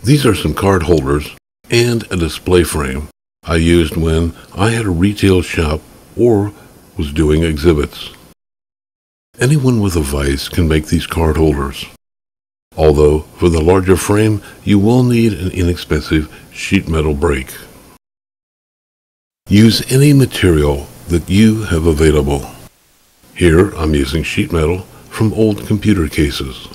These are some card holders and a display frame I used when I had a retail shop or was doing exhibits. Anyone with a vise can make these card holders, although for the larger frame you will need an inexpensive sheet metal brake. Use any material that you have available. Here I'm using sheet metal from old computer cases.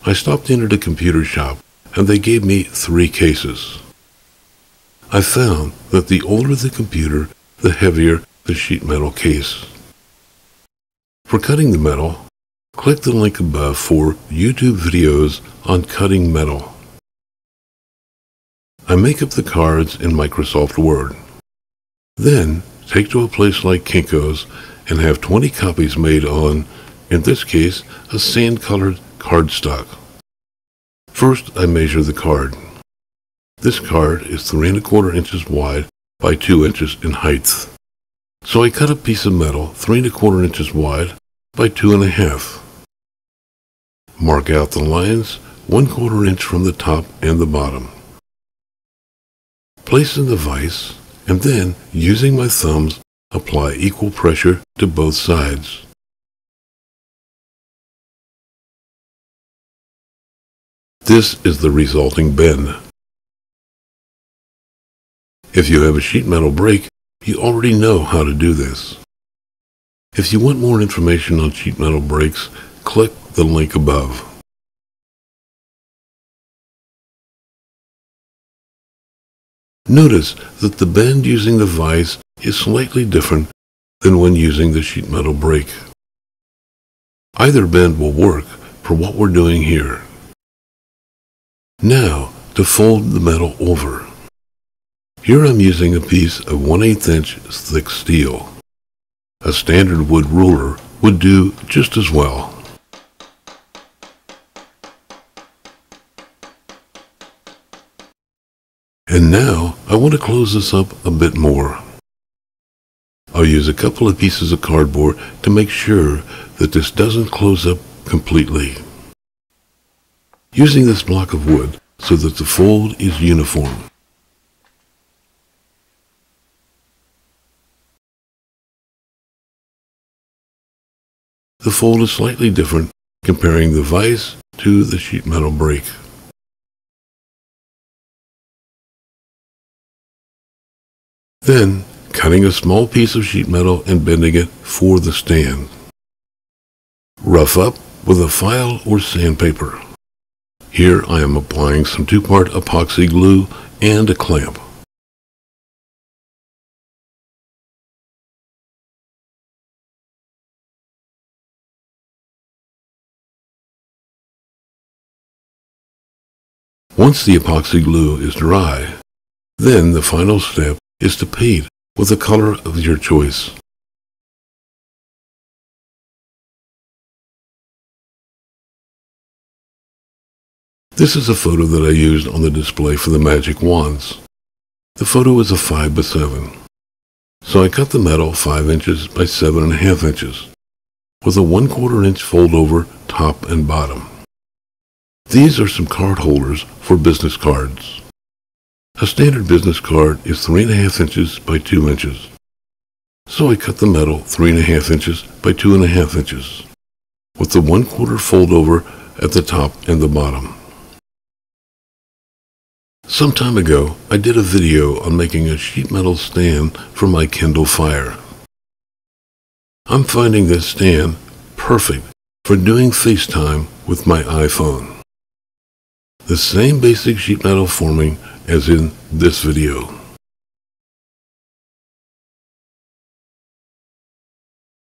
I stopped in at a computer shop and they gave me 3 cases. I found that the older the computer, the heavier the sheet metal case. For cutting the metal, click the link above for YouTube videos on cutting metal. I make up the cards in Microsoft Word. Then take to a place like Kinko's and have 20 copies made on, in this case, a sand-colored cardstock. First, I measure the card. This card is 3 1/4 inches wide by 2 inches in height. So I cut a piece of metal 3 1/4 inches wide by 2 1/2. Mark out the lines 1/4 inch from the top and the bottom. Place in the vise, and then, using my thumbs, apply equal pressure to both sides. This is the resulting bend. If you have a sheet metal brake, you already know how to do this. If you want more information on sheet metal brakes, click the link above. Notice that the bend using the vise is slightly different than when using the sheet metal brake. Either bend will work for what we're doing here. Now, to fold the metal over. Here I'm using a piece of 1/8 inch thick steel. A standard wood ruler would do just as well. And now I want to close this up a bit more. I'll use a couple of pieces of cardboard to make sure that this doesn't close up completely. Using this block of wood so that the fold is uniform. The fold is slightly different comparing the vise to the sheet metal brake. Then, cutting a small piece of sheet metal and bending it for the stand. Rough up with a file or sandpaper. Here I am applying some 2-part epoxy glue and a clamp. Once the epoxy glue is dry, then the final step is to paint with the color of your choice. This is a photo that I used on the display for the magic wands. The photo is a 5x7. So I cut the metal 5 inches by 7 1/2 inches with a 1/4 inch fold over top and bottom. These are some card holders for business cards. A standard business card is 3 1/2 inches by 2 inches. So I cut the metal 3 1/2 inches by 2 1/2 inches with the 1/4 fold over at the top and the bottom. Some time ago, I did a video on making a sheet metal stand for my Kindle Fire. I'm finding this stand perfect for doing FaceTime with my iPhone. The same basic sheet metal forming as in this video.